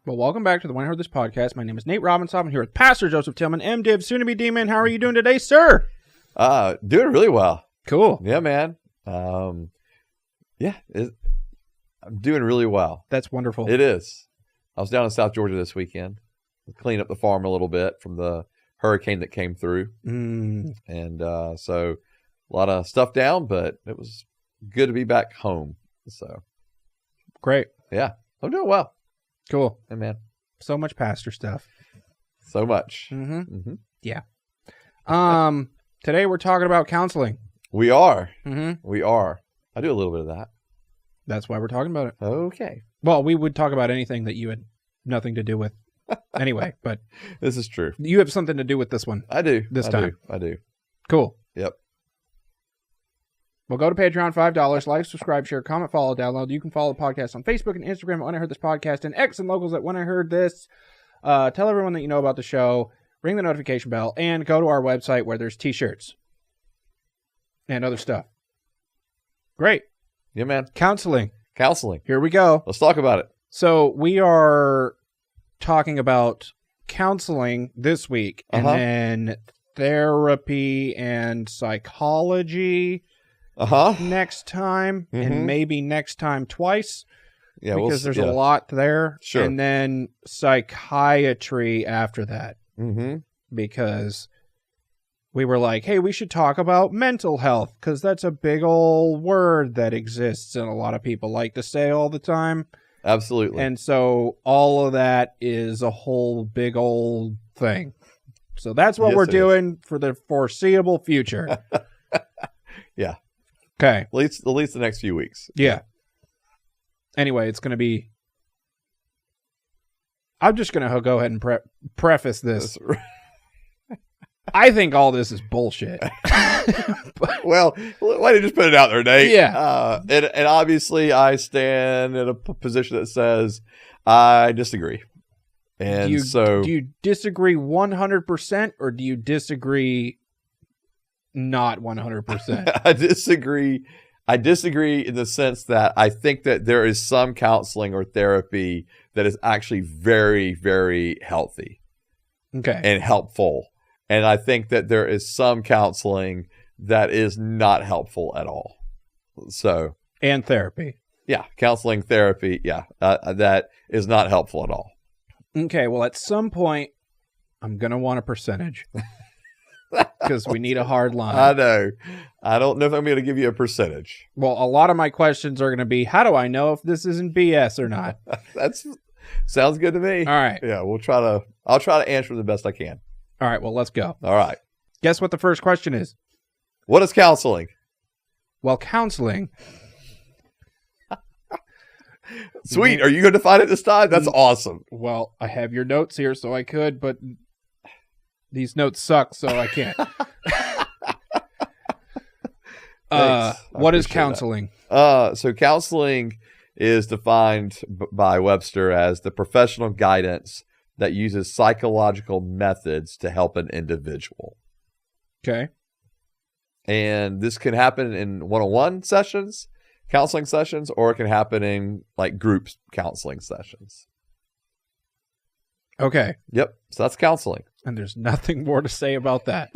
Well, welcome back to the When I Heard This podcast. My name is Nate Robinson. I'm here with Pastor Joseph Tillman, MDiv, soon to be D-Man. How are you doing today, sir? Doing really well. Cool. Yeah, man. I'm doing really well. That's wonderful. It is. I was down in South Georgia this weekend, cleaning up the farm a little bit from the hurricane that came through. And so a lot of stuff down, but it was good to be back home. So great. Yeah, I'm doing well. Cool. Hey, man. So much pastor stuff. So much. Yeah. Today we're talking about counseling. We are. Mm-hmm. We are. I do a little bit of that. That's why we're talking about it. Okay. Well, we would talk about anything that you had nothing to do with anyway, but this is true. You have something to do with this one. I do. This time. I do. Cool. Yep. Well, go to Patreon, $5. Like, subscribe, share, comment, follow, download. You can follow the podcast on Facebook and Instagram at When I Heard This Podcast, and X and locals at When I Heard This. Tell everyone that you know about the show. Ring the notification bell, and go to our website where there's t-shirts and other stuff. Great. Yeah, man. Counseling. Here we go. Let's talk about it. So we are talking about counseling this week, and then therapy and psychology next time, and maybe next time twice. Yeah, because there's a lot there. Sure. And then psychiatry after that. Because we were like, hey, we should talk about mental health, because that's a big old word that exists and a lot of people like to say all the time. Absolutely. And so all of that is a whole big old thing. So that's what we're doing for the foreseeable future. Yeah. Okay. At least the next few weeks. Yeah. Anyway, it's going to be... I'm just going to go ahead and preface this. I think all this is bullshit. Well, why don't you just put it out there, Nate? Yeah. And obviously, I stand in a position that says I disagree. And do you disagree 100%, or do you disagree not 100%? I disagree in the sense that I think that there is some counseling or therapy that is actually very, very healthy. Okay. And helpful. And I think that there is some counseling that is not helpful at all. So. And therapy. Yeah. Counseling, therapy. Yeah. That is not helpful at all. Okay. Well, at some point, I'm going to want a percentage. Because we need a hard line. I know. I don't know if I'm going to give you a percentage. Well, a lot of my questions are going to be, how do I know if this isn't BS or not? Sounds good to me. All right. Yeah, I'll try to answer the best I can. All right, well, let's go. All right. Guess what the first question is? What is counseling? Well, counseling. Sweet. Are you going to define it this time? That's awesome. Well, I have your notes here, so I could, but these notes suck, so I can't. What is counseling? So counseling is defined by Webster as the professional guidance that uses psychological methods to help an individual. Okay. And this can happen in one-on-one sessions, counseling sessions, or it can happen in like group counseling sessions. Okay. Yep. So that's counseling. And there's nothing more to say about that.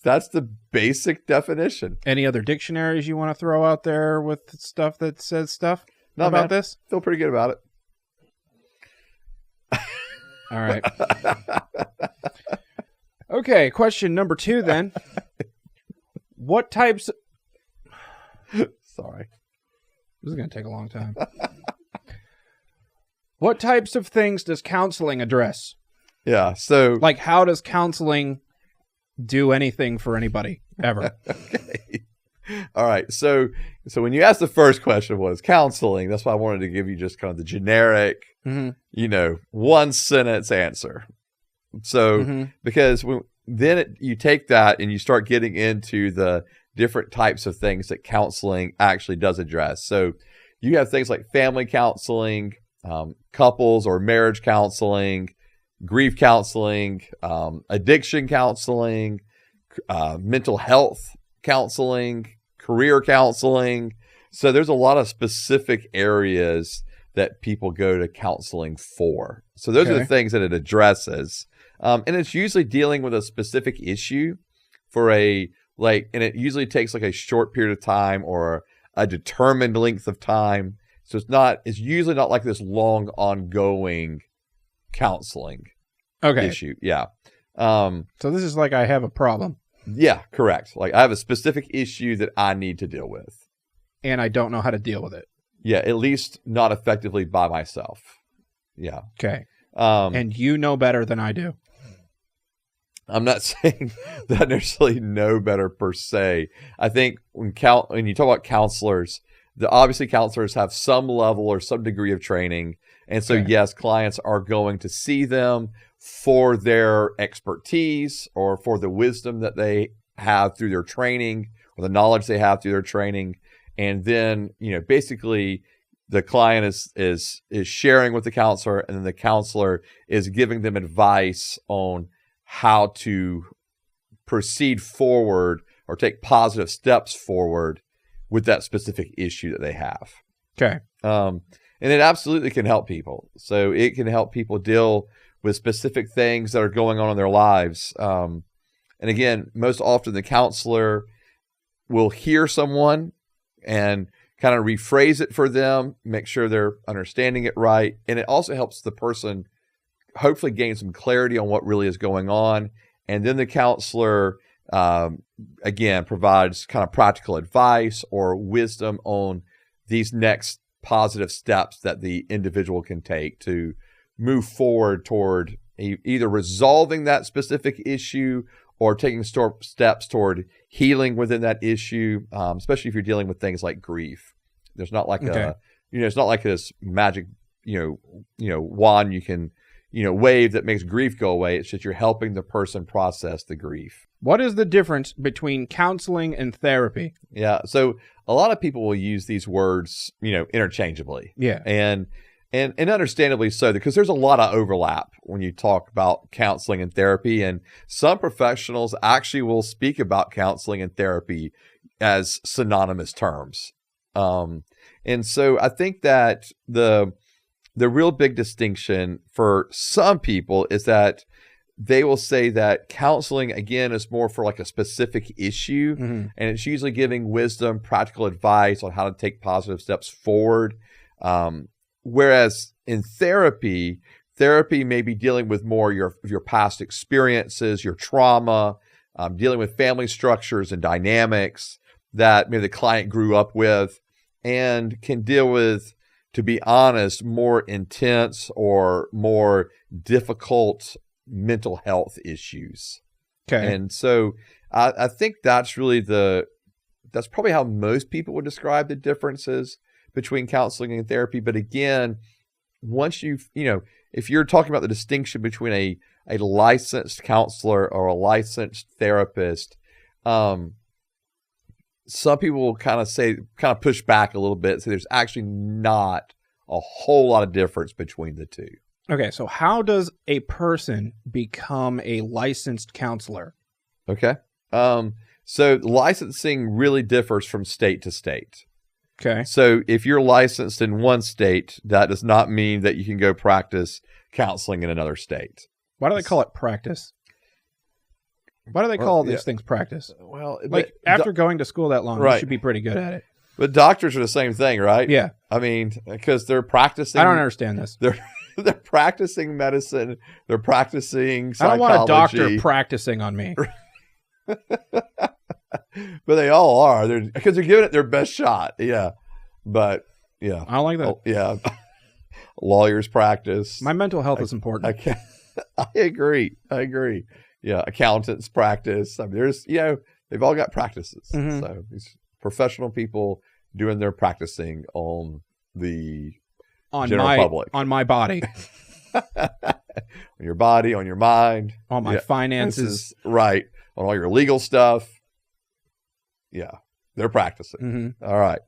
That's the basic definition. Any other dictionaries you want to throw out there with stuff that says stuff about this? Feel pretty good about it. All right. Okay, question number 2 then. What types... Sorry. This is going to take a long time. What types of things does counseling address? Yeah, so... Like, how does counseling do anything for anybody, ever? Okay. All right, so when you asked the first question, what is counseling? That's why I wanted to give you just kind of the generic, one-sentence answer. So, because you take that and you start getting into the different types of things that counseling actually does address. So, you have things like family counseling, couples or marriage counseling, grief counseling, addiction counseling, mental health counseling, career counseling. So there's a lot of specific areas that people go to counseling for. So those are the things that it addresses. And it's usually dealing with a specific issue and it usually takes like a short period of time or a determined length of time. So it's usually not like this long ongoing counseling issue. Yeah. So this is like I have a problem. Yeah, correct. Like I have a specific issue that I need to deal with. And I don't know how to deal with it. Yeah, at least not effectively by myself. Yeah. Okay. And you know better than I do. I'm not saying that I necessarily know better per se. I think when you talk about counselors, obviously counselors have some level or some degree of training. And so, yes, clients are going to see them for their expertise or for the wisdom that they have through their training or the knowledge they have through their training. And then, basically the client is sharing with the counselor, and then the counselor is giving them advice on how to proceed forward or take positive steps forward with that specific issue that they have. Okay. And it absolutely can help people. So it can help people deal with specific things that are going on in their lives. And again, most often the counselor will hear someone and kind of rephrase it for them, make sure they're understanding it right. And it also helps the person hopefully gain some clarity on what really is going on. And then the counselor, again, provides kind of practical advice or wisdom on these next positive steps that the individual can take to move forward toward either resolving that specific issue or taking steps toward healing within that issue, especially if you're dealing with things like grief. There's not like it's not like this magic, wand you can, wave that makes grief go away. It's just you're helping the person process the grief. What is the difference between counseling and therapy? Yeah. So a lot of people will use these words, interchangeably. Yeah. And understandably so, because there's a lot of overlap when you talk about counseling and therapy. And some professionals actually will speak about counseling and therapy as synonymous terms. And so I think that the real big distinction for some people is that they will say that counseling, again, is more for like a specific issue. And it's usually giving wisdom, practical advice on how to take positive steps forward. Whereas in therapy may be dealing with more your past experiences, your trauma, dealing with family structures and dynamics that maybe the client grew up with, and can deal with, to be honest, more intense or more difficult mental health issues. Okay. And so I think that's probably how most people would describe the differences between counseling and therapy. But again, once if you're talking about the distinction between a licensed counselor or a licensed therapist, some people will kind of push back a little bit. So there's actually not a whole lot of difference between the two. Okay. So how does a person become a licensed counselor? Okay. So licensing really differs from state to state. Okay. So if you're licensed in one state, that does not mean that you can go practice counseling in another state. Why do they call it practice? Why do they call these things practice? Well, after going to school that long, you should be pretty good at it. But doctors are the same thing, right? Yeah. I mean, because they're practicing. I don't understand this. They're practicing medicine. They're practicing psychology. I don't want a doctor practicing on me. But they all are. Because they're giving it their best shot. Yeah. But, yeah. I don't like that. Yeah. Lawyers practice. My mental health is important. I agree. Yeah. Accountants practice. I mean, they've all got practices. Mm-hmm. So these professional people doing their practicing on the general public. On my body. On your body, on your mind. On my finances. Right. On all your legal stuff. Yeah. They're practicing. Mm-hmm. All right.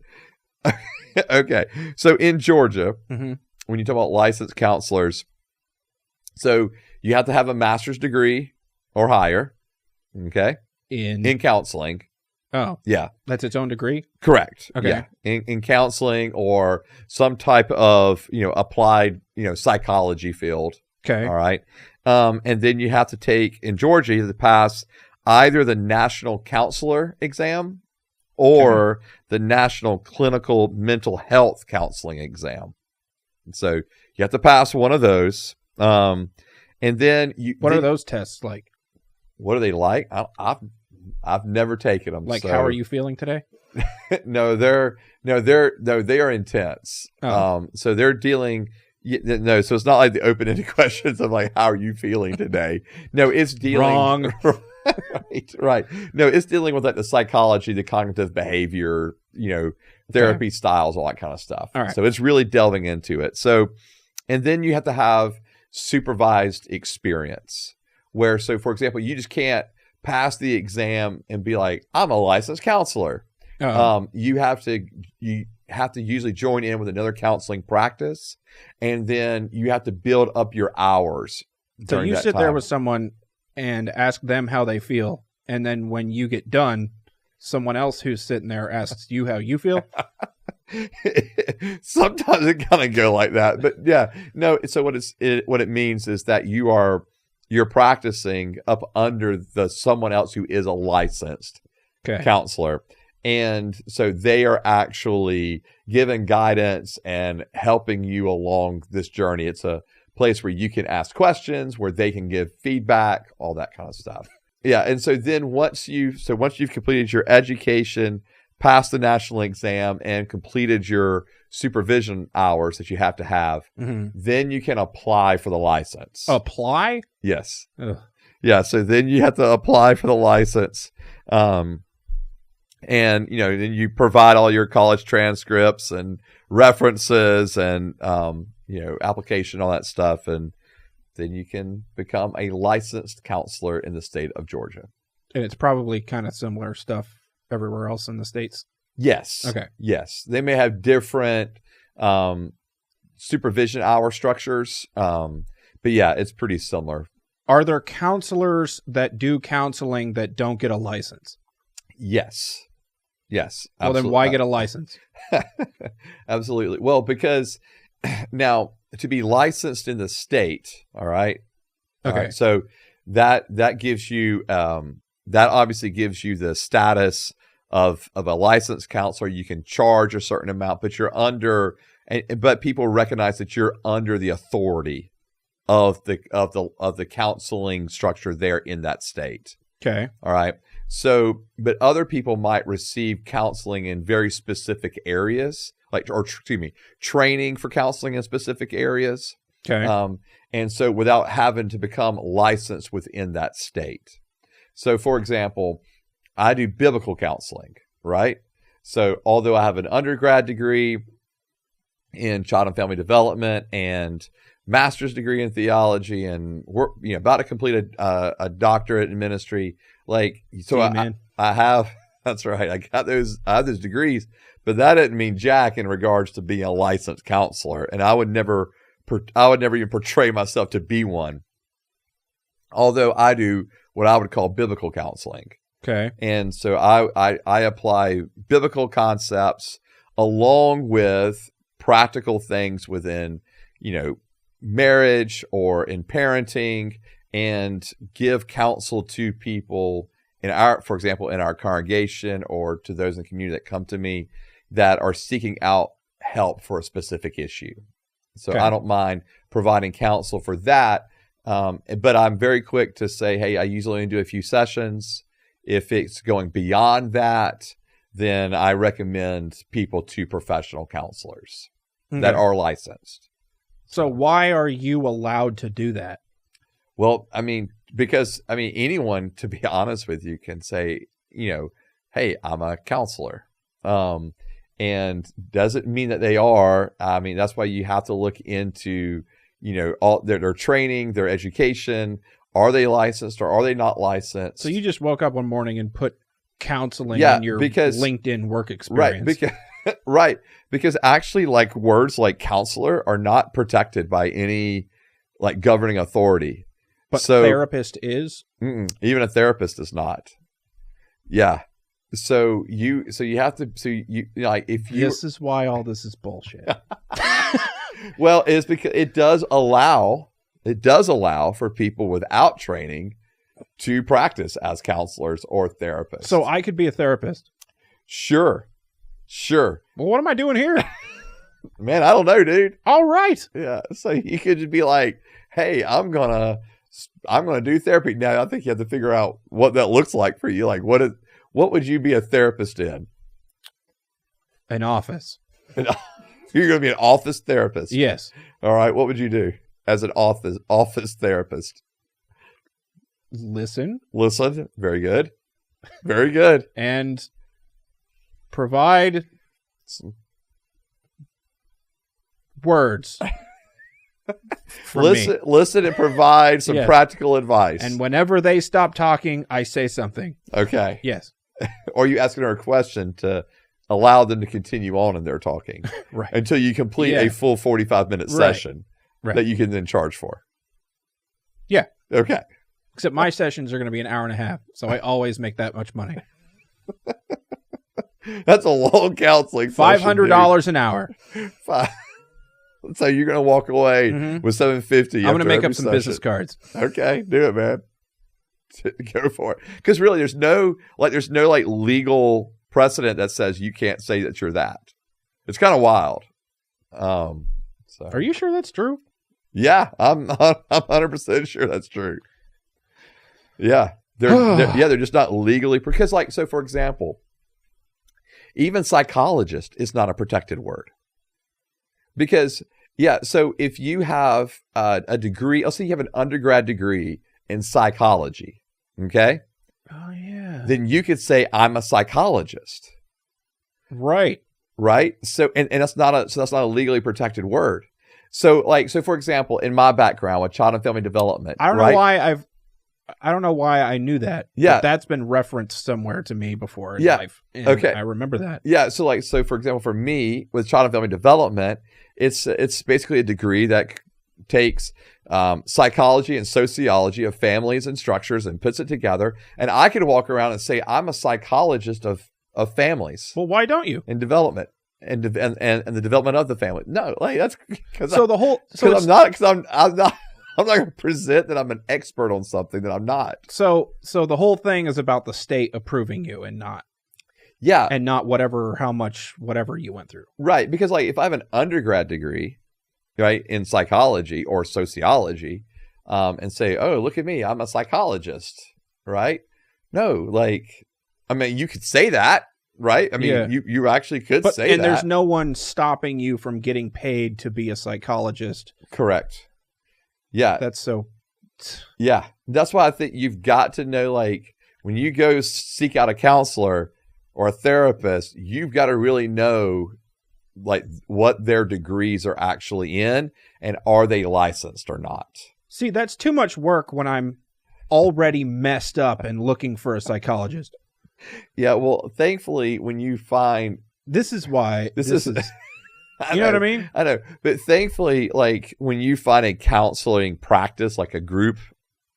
Okay. So in Georgia, mm-hmm. when you talk about licensed counselors, so you have to have a master's degree or higher, okay, in counseling. Oh, Yeah. that's its own degree? Correct. Okay. Yeah. In counseling or some type of, applied, psychology field. Okay. All right. And then you have to take, in Georgia, you have to pass either the National Counselor exam or the National Clinical Mental Health Counseling exam. And so you have to pass one of those. And then what are those tests like? What are they like? I've never taken them. Like, how are you feeling today? No, they are intense. Oh. So they're dealing. No, so it's not like the open-ended questions of like, how are you feeling today? No, it's dealing. Wrong. Right. No, it's dealing with like the psychology, the cognitive behavior, therapy styles, all that kind of stuff. All right. So it's really delving into it. So, and then you have to have supervised experience where, so for example, you just can't pass the exam and be like, I'm a licensed counselor. You have to usually join in with another counseling practice, and then you have to build up your hours. So you sit there with someone and ask them how they feel, and then when you get done, someone else who's sitting there asks you how you feel. Sometimes it kind of go like that, but yeah, no. So what it means is that you're practicing up under someone else who is a licensed counselor. And so they are actually giving guidance and helping you along this journey. It's a place where you can ask questions, where they can give feedback, all that kind of stuff. Yeah. And so then once you've completed your education, passed the national exam, and completed your supervision hours that you have to have, then you can apply for the license. Apply? Yes. Ugh. Yeah. So then you have to apply for the license. And, then you provide all your college transcripts and references and, application, all that stuff. And then you can become a licensed counselor in the state of Georgia. And it's probably kind of similar stuff everywhere else in the States. Yes. Okay. Yes. They may have different supervision hour structures. But yeah, it's pretty similar. Are there counselors that do counseling that don't get a license? Yes. Yes. Well, then why get a license? Absolutely. Well, because now to be licensed in the state, all right. Okay. All right, so that gives you that obviously gives you the status of a licensed counselor. You can charge a certain amount, but you're under, but people recognize that you're under the authority of the counseling structure there in that state. Okay. All right. So, but other people might receive counseling in very specific areas, training for counseling in specific areas. Okay. And so without having to become licensed within that state. So, for example, I do biblical counseling, right? So, although I have an undergrad degree in child and family development and master's degree in theology, and we're about to complete a doctorate in ministry. So I have, that's right. I have those degrees, but that didn't mean jack in regards to being a licensed counselor. And I would never even portray myself to be one. Although I do what I would call biblical counseling. Okay. And so I apply biblical concepts along with practical things within, marriage or in parenting, and give counsel to people for example, in our congregation, or to those in the community that come to me that are seeking out help for a specific issue. So I don't mind providing counsel for that. But I'm very quick to say, hey, I usually only do a few sessions. If it's going beyond that, then I recommend people to professional counselors that are licensed. So why are you allowed to do that? Well, because anyone, to be honest with you, can say, hey, I'm a counselor. And doesn't mean that they are. That's why you have to look into, all their training, their education. Are they licensed or are they not licensed? So you just woke up one morning and put counseling in your LinkedIn work experience. Right. Because actually, words like counselor are not protected by any governing authority. But therapist is? Even a therapist is not. Yeah. So you have to, like, if you, this is why all this is bullshit. well, it's because it does allow for people without training to practice as counselors or therapists. So I could be a therapist. Sure. Well, what am I doing here? Man, I don't know, dude. All right. Yeah. So you could just be like, hey, I'm gonna do therapy. Now I think you have to figure out what that looks like for you. Like, what would you be a therapist in? An office. You're going to be an office therapist. Yes. All right. What would you do as an office therapist? Listen. Very good. Very good. And provide words. Listen and provide some practical advice. And whenever they stop talking, I say something. Okay. Yes. Or you asking her a question to allow them to continue on in their talking. Right. Until you complete a full 45-minute session that you can then charge for. Yeah. Okay. Except my sessions are going to be an hour and a half, so I always make that much money. That's a long counseling session. $500 an hour. So you're going to walk away with $750. I'm going to make up some business cards. Okay, do it, man. Go for it. Because really, there's no legal precedent that says you can't say that you're that. It's kind of wild. So are you sure that's true? Yeah, I'm 100% sure that's true. Yeah, they're just not legally, because, like, so for example, even psychologist is not a protected word. Because, so if you have a degree, let's say you have an undergrad degree in psychology, okay? Oh, yeah. Then you could say, I'm a psychologist. Right. Right? So, and that's not a legally protected word. So, for example, in my background with child and family development, I don't know why I knew that. Yeah. But that's been referenced somewhere to me before in life. And okay. I remember that. Yeah. So for example, for me with child and family development, it's basically a degree that takes psychology and sociology of families and structures and puts it together. And I could walk around and say, I'm a psychologist of families. Well, why don't you? And development and the development of the family. No, like that's because I'm not going to present that I'm an expert on something that I'm not. So the whole thing is about the state approving you and not. Yeah. And not whatever you went through. Right. Because, like, if I have an undergrad degree, right, in psychology or sociology, and say, oh, look at me, I'm a psychologist, right? No, like, I mean, you could say that, right? I mean, you actually could say that. And there's no one stopping you from getting paid to be a psychologist. Correct. Yeah. That's so. Yeah. That's why I think you've got to know, like, when you go seek out a counselor or a therapist, you've got to really know, like, what their degrees are actually in and are they licensed or not. See, that's too much work when I'm already messed up and looking for a psychologist. Yeah, well, thankfully, when you find... This is why... This is you know what I mean? I know. But thankfully, like, when you find a counseling practice, like a group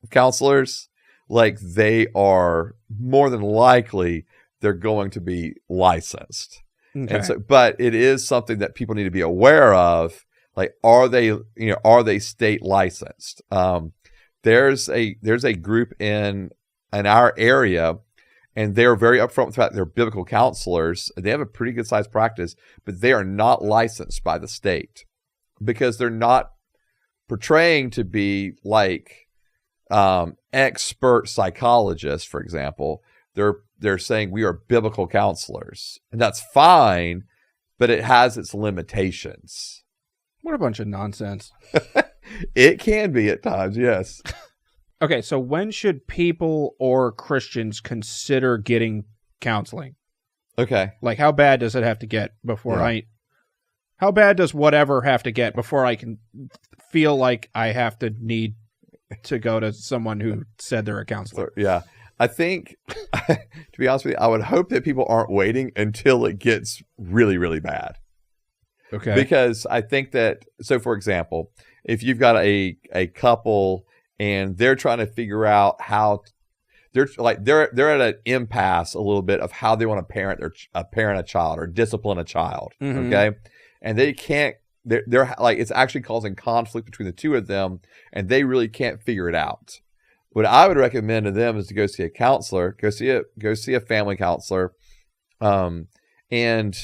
of counselors, like, they are more than likely, they're going to be licensed. Okay. And so, but it is something that people need to be aware of. Like, are they state licensed? There's a group in our area, and they're very upfront with the fact they're biblical counselors. They have a pretty good sized practice, but they are not licensed by the state because they're not portraying to be like expert psychologists, for example. They're saying we are biblical counselors, and that's fine, but it has its limitations. What a bunch of nonsense. It can be at times, yes. Okay, so when should people or Christians consider getting counseling? Okay. Like, how bad does it have to get before how bad does whatever have to get before I can feel like I have to need to go to someone who said they're a counselor? Yeah. I think, to be honest with you, I would hope that people aren't waiting until it gets really, really bad. Okay. Because I think that, so for example, if you've got a couple and they're trying to figure out they're at an impasse a little bit of how they want to parent a child or discipline a child. Okay. And they can't, they're like, it's actually causing conflict between the two of them, and they really can't figure it out. What I would recommend to them is to go see a counselor, go see a family counselor, and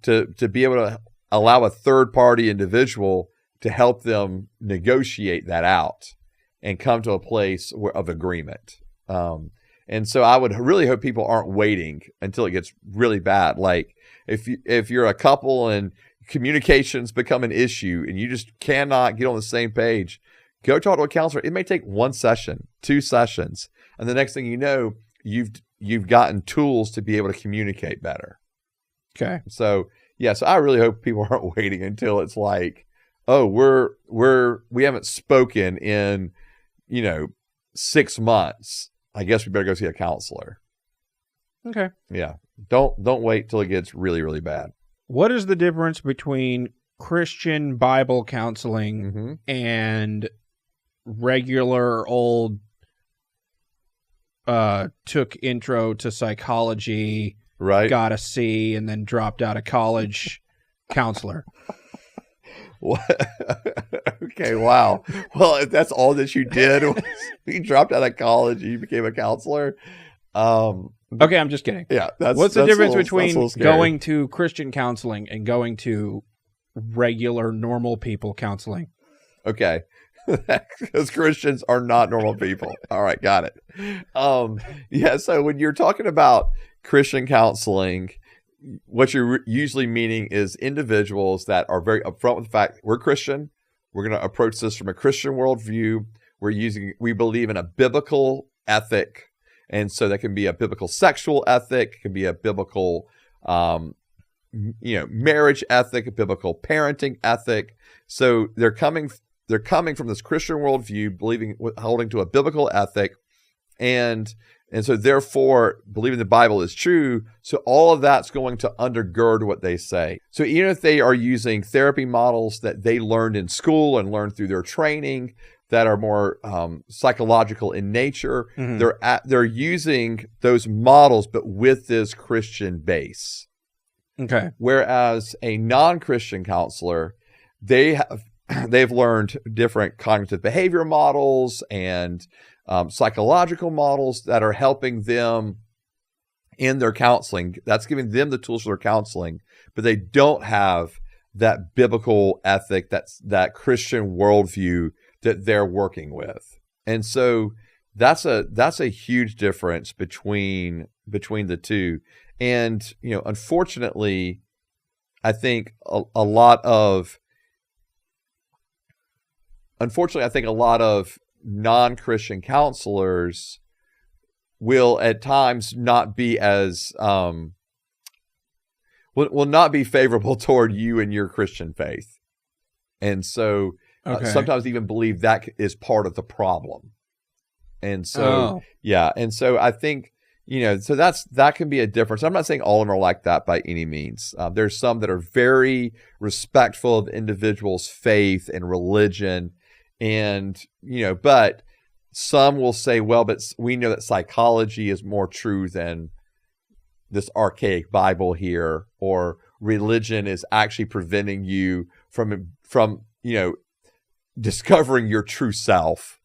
to be able to allow a third party individual to help them negotiate that out and come to a place of agreement. And so I would really hope people aren't waiting until it gets really bad. Like if you're a couple and communications become an issue and you just cannot get on the same page, go talk to a counselor. It may take 1 session, 2 sessions, and the next thing you know, you've gotten tools to be able to communicate better. Okay. So so I really hope people aren't waiting until it's like, oh, we haven't spoken in 6 months. I guess we better go see a counselor. Okay. Yeah. Don't wait till it gets really, really bad. What is the difference between Christian Bible counseling and regular old took intro to psychology, right? Got a C, and then dropped out of college counselor? Okay, wow. Well, if that's all that you did, was you dropped out of college and you became a counselor. Okay, I'm just kidding. Yeah. What's the difference between going to Christian counseling and going to regular normal people counseling? Okay. Because Christians are not normal people. All right, got it. So when you're talking about Christian counseling, what you're usually meaning is individuals that are very upfront with the fact we're Christian. We're going to approach this from a Christian worldview. We believe in a biblical ethic. And so that can be a biblical sexual ethic, it can be a biblical, marriage ethic, a biblical parenting ethic. So they're coming from this Christian worldview, holding to a biblical ethic, and so therefore believing the Bible is true. So all of that's going to undergird what they say. So even if they are using therapy models that they learned in school and learned through their training that are more psychological in nature, they're using those models, but with this Christian base. Okay. Whereas a non-Christian counselor, they've learned different cognitive behavior models and psychological models that are helping them in their counseling. That's giving them the tools for their counseling, but they don't have that biblical ethic, that Christian worldview that they're working with. And so that's a huge difference between the two. And unfortunately, I think a lot of non-Christian counselors will at times not be as will not be favorable toward you and your Christian faith, and so sometimes even believe that is part of the problem. And so and so I think so that can be a difference. I'm not saying all of them are like that by any means. There's some that are very respectful of individuals' faith and religion. And, but some will say, well, but we know that psychology is more true than this archaic Bible here, or religion is actually preventing you from discovering your true self.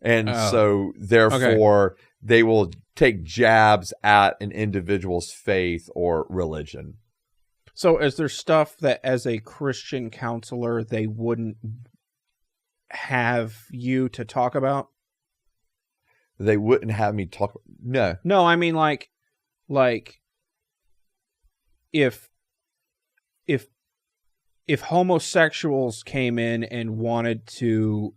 And so therefore they will take jabs at an individual's faith or religion. So is there stuff that as a Christian counselor, they wouldn't have you to talk about? They wouldn't have me talk. No, I mean like if homosexuals came in and wanted to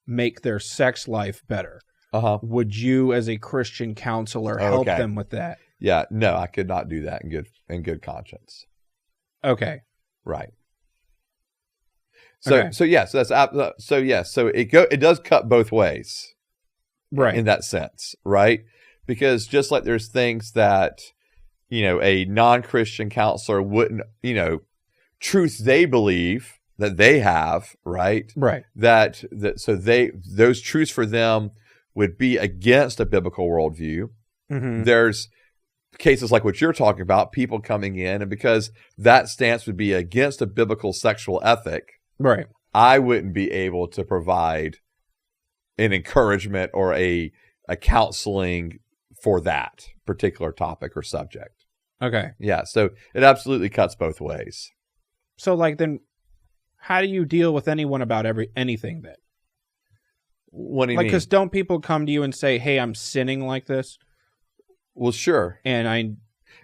make their sex life better, would you as a Christian counselor help them with that? Yeah, no, I could not do that in good conscience. Okay. Right. So it does cut both ways, right? In that sense, right? Because just like there's things that a non-Christian counselor wouldn't, truths they believe that they have, right? Right. Those truths for them would be against a biblical worldview. There's cases like what you're talking about, people coming in, and because that stance would be against a biblical sexual ethic, right? I wouldn't be able to provide an encouragement or a counseling for that particular topic or subject. Okay. Yeah, so it absolutely cuts both ways. So, like, then how do you deal with anyone about anything then? What do you mean? Because don't people come to you and say, "Hey, I'm sinning like this"? Well, sure. And I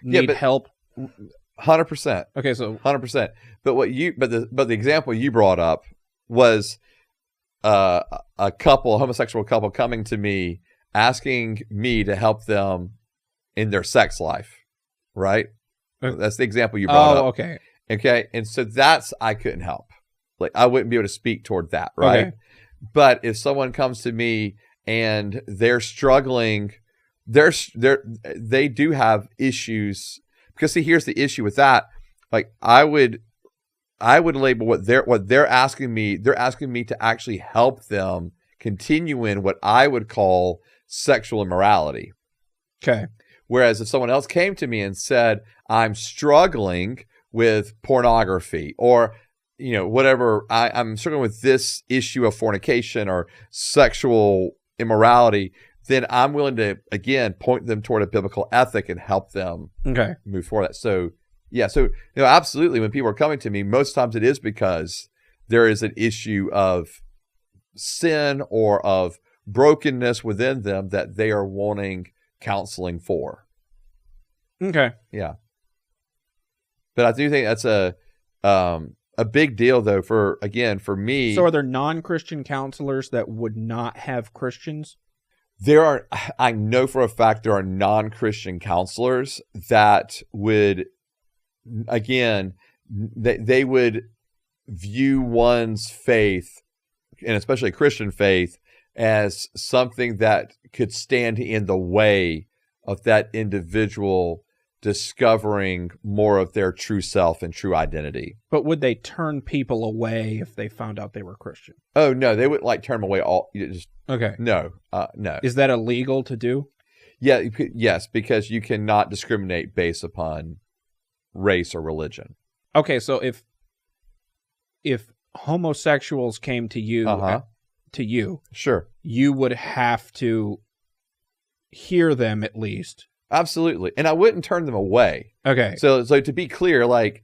need help. 100%. Okay, so 100%. But the example you brought up was a homosexual couple coming to me asking me to help them in their sex life, right? That's the example you brought up. Okay. Okay, and so I couldn't help. Like, I wouldn't be able to speak toward that, right? Okay. But if someone comes to me and they're struggling, they do have issues. Because see, here's the issue with that. Like, I would label what they're asking me. They're asking me to actually help them continue in what I would call sexual immorality. Okay. Whereas if someone else came to me and said, I'm struggling with pornography, or whatever, I'm struggling with this issue of fornication or sexual immorality, then I'm willing to, again, point them toward a biblical ethic and help them move forward. So, yeah. So, absolutely, when people are coming to me, most times it is because there is an issue of sin or of brokenness within them that they are wanting counseling for. Okay. Yeah. But I do think that's a big deal, though, for me. So are there non-Christian counselors that would not have Christians? I know for a fact there are non-Christian counselors that would, again, they would view one's faith, and especially Christian faith, as something that could stand in the way of that individual discovering more of their true self and true identity. But would they turn people away if they found out they were Christian? Oh, no, they would turn them away okay. No, no. Is that illegal to do? Yeah, yes, because you cannot discriminate based upon race or religion. Okay, so if homosexuals came to you, sure, you would have to hear them at least. Absolutely. And I wouldn't turn them away. Okay. So to be clear, I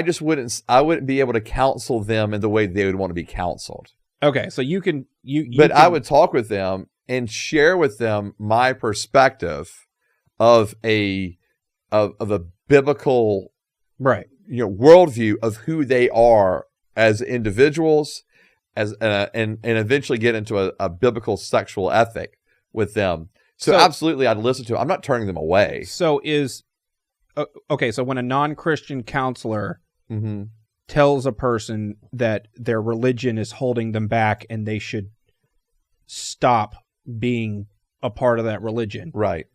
wouldn't be able to counsel them in the way they would want to be counseled. Okay. So I would talk with them and share with them my perspective of a biblical worldview of who they are as individuals, and eventually get into a biblical sexual ethic with them. So absolutely, I'd listen to it. I'm not turning them away. So so when a non-Christian counselor tells a person that their religion is holding them back and they should stop being a part of that religion, right?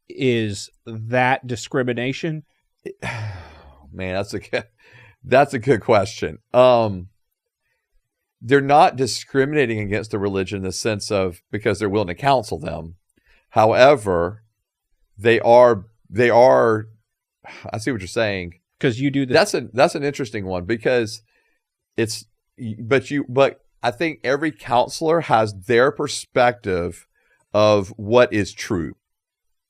Is that discrimination? Man, that's a good question. They're not discriminating against the religion in the sense of because they're willing to counsel them. However, they are. I see what you're saying. Because you do this. That's an interesting one because but I think every counselor has their perspective of what is true.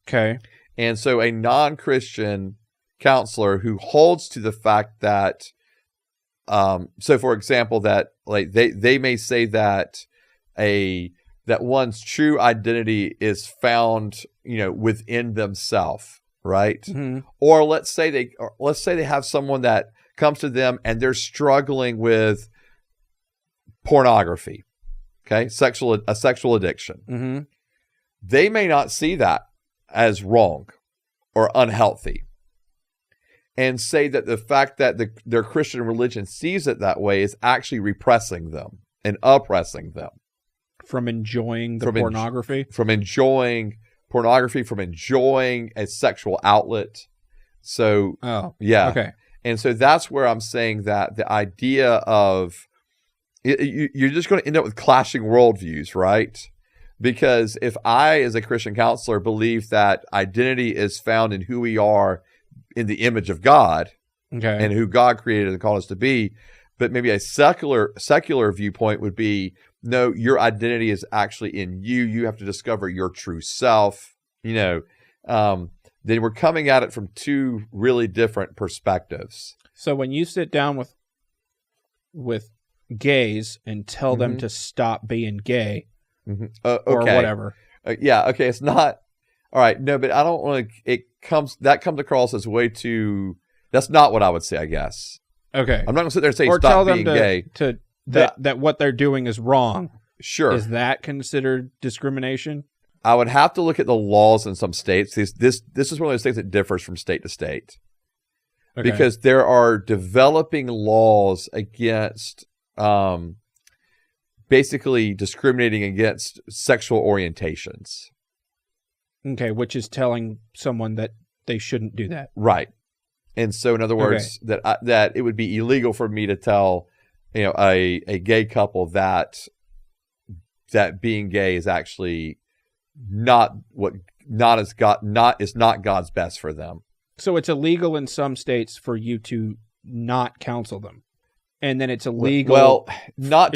Okay. And so a non-Christian counselor who holds to the fact that, so for example, that they may say that that one's true identity is found, within themselves, right? Mm-hmm. Or let's say they have someone that comes to them and they're struggling with pornography, okay, a sexual addiction. Mm-hmm. They may not see that as wrong or unhealthy, and say that the fact that their Christian religion sees it that way is actually repressing them and oppressing them. From enjoying pornography? From enjoying pornography, from enjoying a sexual outlet. So, yeah. Okay. And so that's where I'm saying that the idea of, you're just going to end up with clashing worldviews, right? Because if I, as a Christian counselor, believe that identity is found in who we are in the image of God, and who God created and called us to be, but maybe a secular viewpoint would be, no, your identity is actually in you. You have to discover your true self. Then we're coming at it from two really different perspectives. So when you sit down with gays and tell them to stop being gay, or whatever, okay, it's not all right. No, but I don't want to. Comes across as way too. That's not what I would say, I guess. Okay, I'm not going to sit there and say or stop tell them being gay. That what they're doing is wrong. Sure, is that considered discrimination? I would have to look at the laws in some states. This is one of those things that differs from state to state. Okay. Because there are developing laws against basically discriminating against sexual orientations. Okay, which is telling someone that they shouldn't do that. Right. And so, in other words, that it would be illegal for me to tell, a gay couple that being gay is actually not God's best for them. So it's illegal in some states for you to not counsel them, and then it's illegal. Not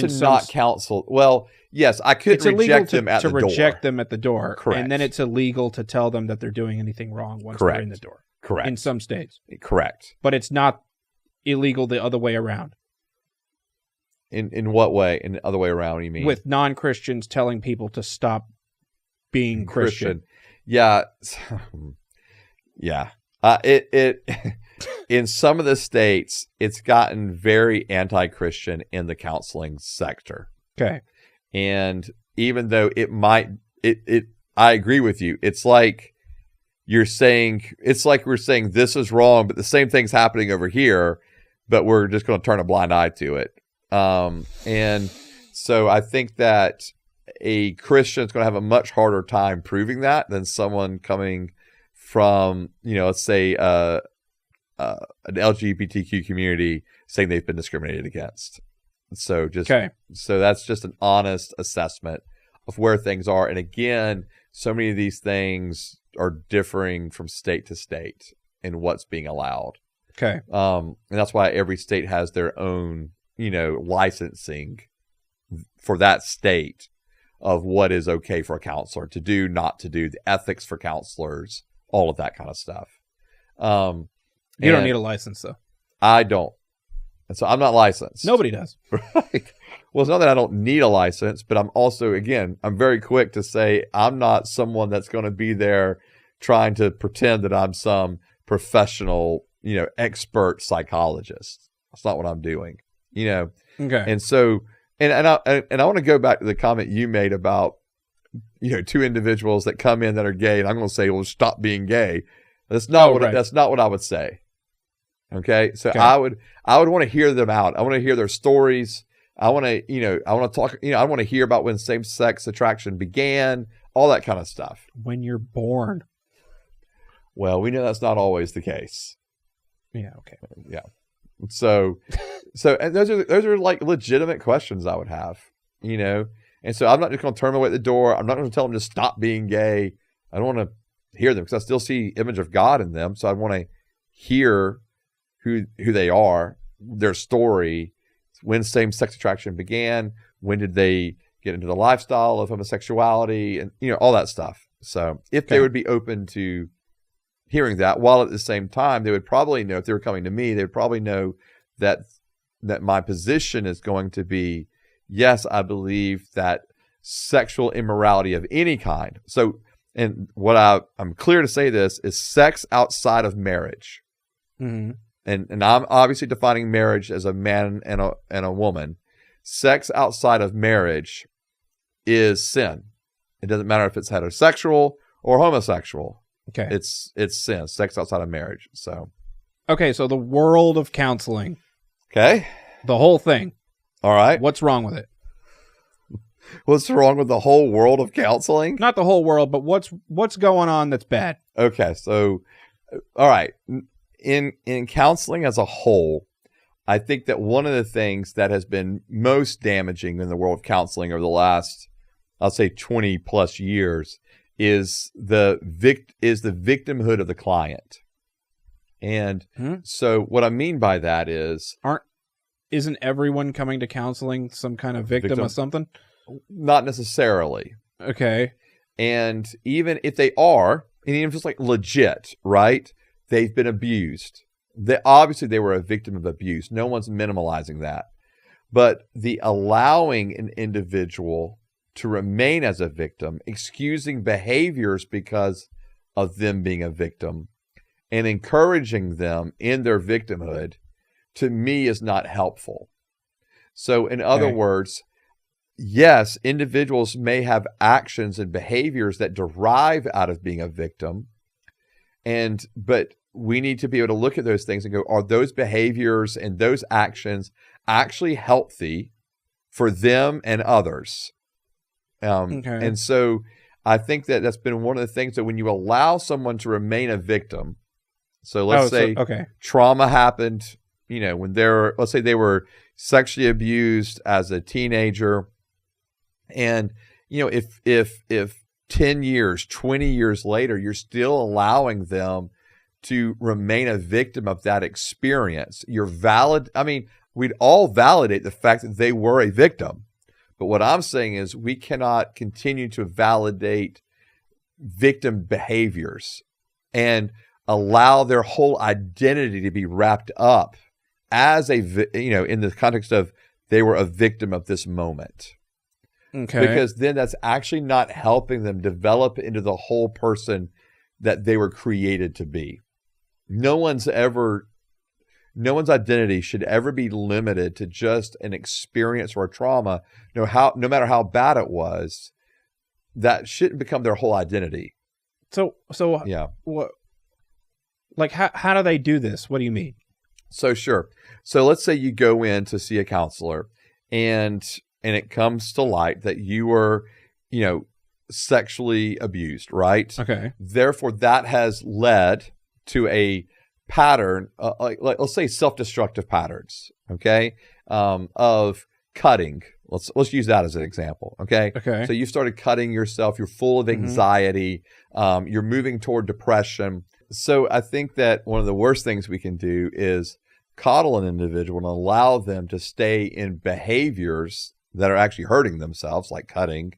counsel. Well, yes, I could reject them at the door. To reject them at the door, correct. And then it's illegal to tell them that they're doing anything wrong once they're in the door. Correct. In some states. Correct. But it's not illegal the other way around. In what way? In the other way around, you mean? With non-Christians telling people to stop being Christian. Yeah. Yeah. It in some of the states, it's gotten very anti-Christian in the counseling sector. Okay. And even though I agree with you. It's like we're saying this is wrong, but the same thing's happening over here, but we're just going to turn a blind eye to it. And so I think that a Christian is going to have a much harder time proving that than someone coming from, let's say, an LGBTQ community saying they've been discriminated against. So so that's just an honest assessment of where things are. And again, so many of these things are differing from state to state in what's being allowed. Okay. And that's why every state has their own, licensing for that state of what is okay for a counselor to do, not to do, the ethics for counselors, all of that kind of stuff. You don't need a license, though. I don't. And so I'm not licensed. Nobody does. Right. Well, it's not that I don't need a license, but I'm also, again, I'm very quick to say I'm not someone that's going to be there trying to pretend that I'm some professional, expert psychologist. That's not what I'm doing, Okay. And so, and I want to go back to the comment you made about, two individuals that come in that are gay, and I'm going to say, well, stop being gay. That's not that's not what I would say. Okay. So I would want to hear them out. I want to hear their stories. I want to, I want to talk, I want to hear about when same-sex attraction began, all that kind of stuff. When you're born. Well, we know that's not always the case. Yeah. Okay. Yeah. So and those are like legitimate questions I would have, and so I'm not just going to turn them away at the door. I'm not going to tell them to stop being gay. I don't want to hear them because I still see image of God in them. So I want to hear who they are, their story, when same-sex attraction began, when did they get into the lifestyle of homosexuality, and all that stuff. So if they would be open to hearing that, while at the same time they would probably know, if they were coming to me, they would probably know that my position is going to be, yes, I believe that sexual immorality of any kind. So, and what I'm clear to say this is sex outside of marriage. Mm-hmm. And I'm obviously defining marriage as a man and a woman. Sex outside of marriage is sin. It doesn't matter if it's heterosexual or homosexual. Okay. It's sin. Sex outside of marriage. So. Okay, so the world of counseling. Okay. The whole thing. All right. What's wrong with it? What's wrong with the whole world of counseling? Not the whole world, but what's going on that's bad? Okay, so all right. In counseling as a whole, I think that one of the things that has been most damaging in the world of counseling over the last I'll say 20 plus years, is the victimhood of the client. And so what I mean by that is, isn't everyone coming to counseling some kind of victim of something? Not necessarily. Okay. And even if they are, and even if it's like legit, right? They've been abused. Obviously they were a victim of abuse. No one's minimalizing that. But the allowing an individual to remain as a victim, excusing behaviors because of them being a victim, and encouraging them in their victimhood, to me is not helpful. So in other words, yes, individuals may have actions and behaviors that derive out of being a victim, but we need to be able to look at those things and go, are those behaviors and those actions actually healthy for them and others? And so I think that that's been one of the things that when you allow someone to remain a victim, so let's say trauma happened, when let's say they were sexually abused as a teenager, and if 10 years, 20 years later, you're still allowing them to remain a victim of that experience, we'd all validate the fact that they were a victim. But what I'm saying is we cannot continue to validate victim behaviors and allow their whole identity to be wrapped up as in the context of they were a victim of this moment. Okay. Because then that's actually not helping them develop into the whole person that they were created to be. No one's identity should ever be limited to just an experience or a trauma. No matter how bad it was, that shouldn't become their whole identity. So yeah. What? Like how do they do this? What do you mean? So sure. So let's say you go in to see a counselor, and it comes to light that you were, sexually abused, right? Okay. Therefore, that has led to a pattern, like let's say self-destructive patterns, okay, of cutting. Let's use that as an example, okay? Okay. So you started cutting yourself. You're full of anxiety. You're moving toward depression. So I think that one of the worst things we can do is coddle an individual and allow them to stay in behaviors that are actually hurting themselves, like cutting,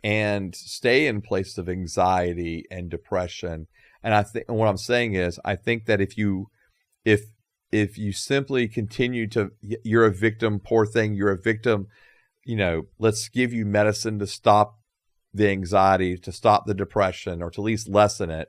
and stay in places of anxiety and depression. And what I'm saying is, I think that if you simply continue you're a victim, poor thing, you're a victim, let's give you medicine to stop the anxiety, to stop the depression, or to at least lessen it.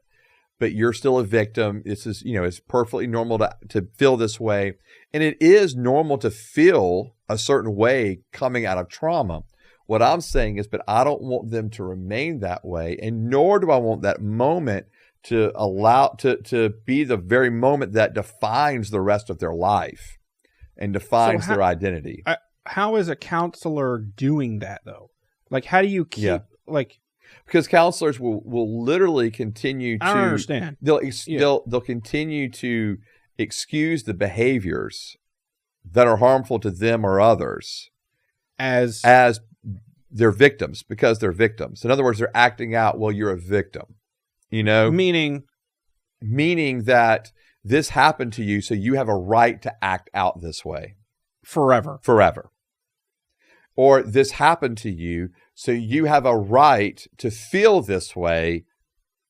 But you're still a victim. This is, it's perfectly normal to feel this way. And it is normal to feel a certain way coming out of trauma. What I'm saying is, but I don't want them to remain that way. And nor do I want that moment to be the very moment that defines the rest of their life and defines their identity. How is a counselor doing that though? Like, how do you keep because counselors will literally continue to. I don't understand. They'll continue to excuse the behaviors that are harmful to them or others as they're victims, because they're victims. In other words, they're acting out, well, you're a victim. Meaning that this happened to you, so you have a right to act out this way forever. Or this happened to you, so you have a right to feel this way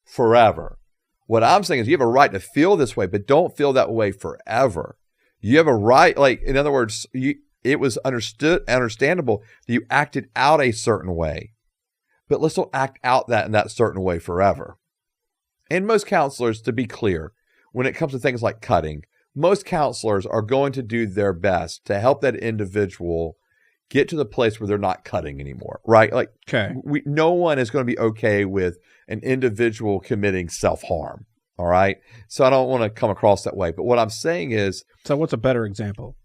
forever. What I'm saying is you have a right to feel this way, but don't feel that way forever. You have a right, in other words, it was understandable that you acted out a certain way, but let's don't act out in that certain way forever. And most counselors, to be clear, when it comes to things like cutting, most counselors are going to do their best to help that individual get to the place where they're not cutting anymore, right? No one is going to be okay with an individual committing self-harm, all right? So I don't want to come across that way. But what I'm saying is... So what's a better example?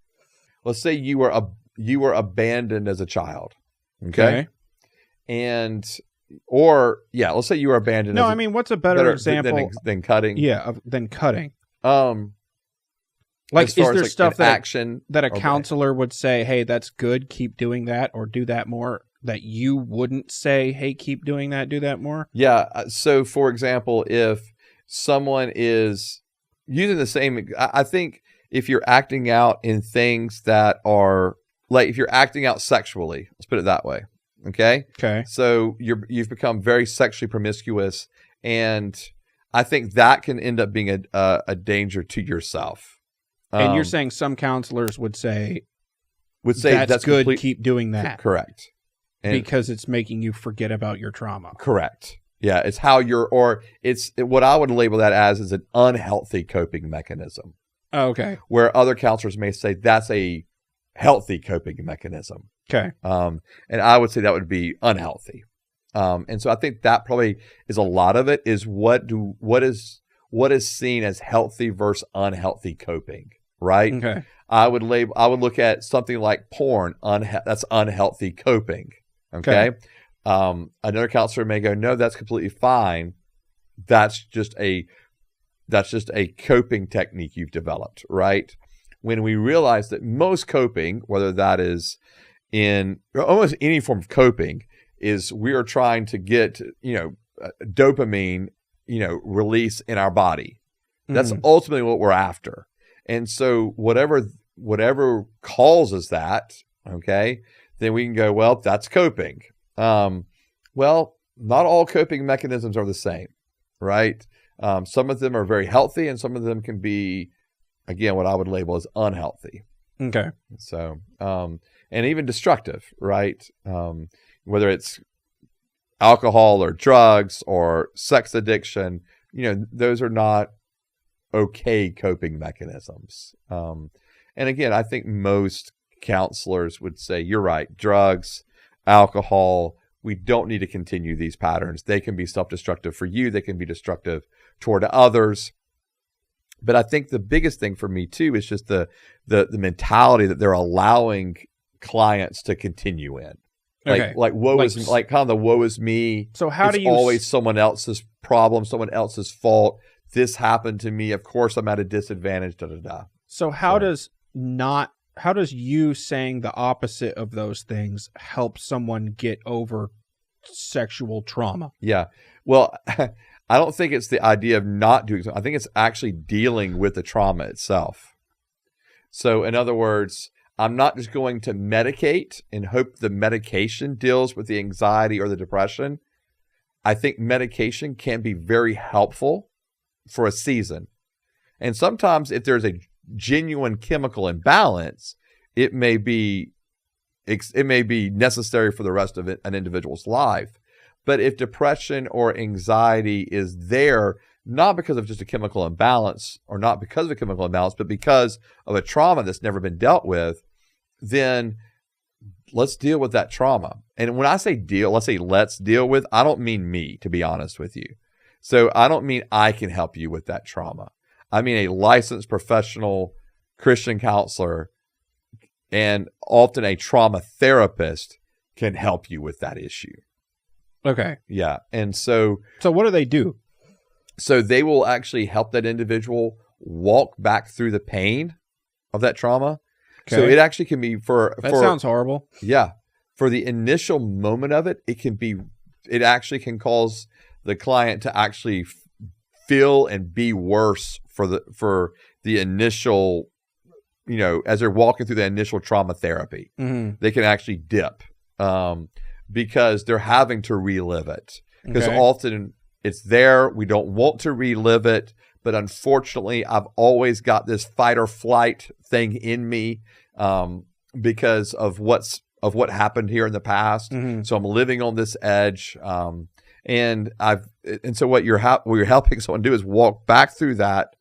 Let's say you were abandoned as a child, okay? Let's say you were abandoned. No, what's a better example than cutting? Yeah, than cutting. Is there stuff that a counselor would say, "Hey, that's good. Keep doing that, or do that more." that you wouldn't say, hey, keep doing that, do that more? Yeah. So, for example, if someone is using the same, I think if you're acting out in things that are like, if you're acting out sexually, let's put it that way. Okay. Okay. So you've become very sexually promiscuous, and I think that can end up being a danger to yourself. And you're saying some counselors would say that's good. Keep doing that. Correct. And because it's making you forget about your trauma. Correct. Yeah. It's how it's what I would label that as is an unhealthy coping mechanism. Oh, okay. Where other counselors may say that's a healthy coping mechanism. Okay. And I would say that would be unhealthy. And so I think that probably is a lot of it is what is seen as healthy versus unhealthy coping, right? Okay. I would look at something like porn, that's unhealthy coping. Okay. Another counselor may go, no, that's completely fine. That's just a coping technique you've developed, right? When we realize that most coping, whether that is in almost any form of coping, is we are trying to get, dopamine, release in our body. That's ultimately what we're after. And so whatever causes that, okay, then we can go, well, that's coping. Well, not all coping mechanisms are the same, right? Some of them are very healthy, and some of them can be, again, what I would label as unhealthy. Okay. So, and even destructive, right? Whether it's alcohol or drugs or sex addiction, those are not okay coping mechanisms. And again, I think most counselors would say, you're right, drugs, alcohol, we don't need to continue these patterns. They can be self-destructive for you. They can be destructive toward others. But I think the biggest thing for me too is just the mentality that they're allowing clients to continue in. Like woe is like kind of the woe is me. So how do you always someone else's problem, someone else's fault. This happened to me. Of course I'm at a disadvantage, So how does you saying the opposite of those things help someone get over sexual trauma? Yeah. Well, I don't think it's the idea of not doing something. I think it's actually dealing with the trauma itself. So in other words, I'm not just going to medicate and hope the medication deals with the anxiety or the depression. I think medication can be very helpful for a season. And sometimes if there's a genuine chemical imbalance, it may be necessary for the rest of an individual's life. But if depression or anxiety is there, not because of just a chemical imbalance or not because of a chemical imbalance, but because of a trauma that's never been dealt with, then let's deal with that trauma. And when I say let's deal with, I don't mean me, to be honest with you. So I don't mean I can help you with that trauma. I mean a licensed professional Christian counselor and often a trauma therapist can help you with that issue. Okay. Yeah. And so what do they do? So they will actually help that individual walk back through the pain of that trauma. Okay. So it actually can be that sounds horrible. Yeah. For the initial moment of it, it actually can cause the client to actually feel and be worse for the initial, as they're walking through the initial trauma therapy. Mm-hmm. They can actually dip because they're having to relive it. Because often it's there. We don't want to relive it. But unfortunately, I've always got this fight or flight thing in me because of what happened here in the past. Mm-hmm. So I'm living on this edge. And so what you're helping someone do is walk back through that,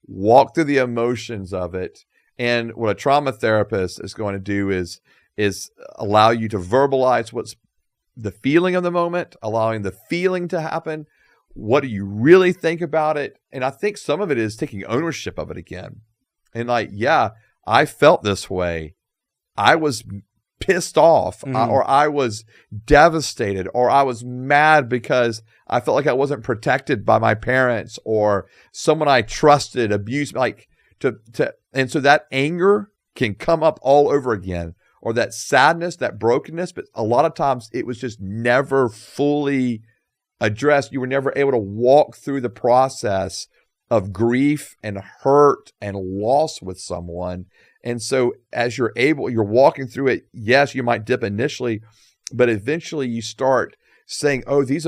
walk through the emotions of it. And what a trauma therapist is going to do is allow you to verbalize what's the feeling of the moment, allowing the feeling to happen. What do you really think about it? And I think some of it is taking ownership of it again. And yeah, I felt this way. I was pissed off or I was devastated or I was mad because I felt like I wasn't protected by my parents or someone I trusted abused me. And so that anger can come up all over again. or that sadness, that brokenness, but a lot of times it was just never fully addressed. You were never able to walk through the process of grief and hurt and loss with someone. And so as you're walking through it, yes, you might dip initially, but eventually you start saying, oh, those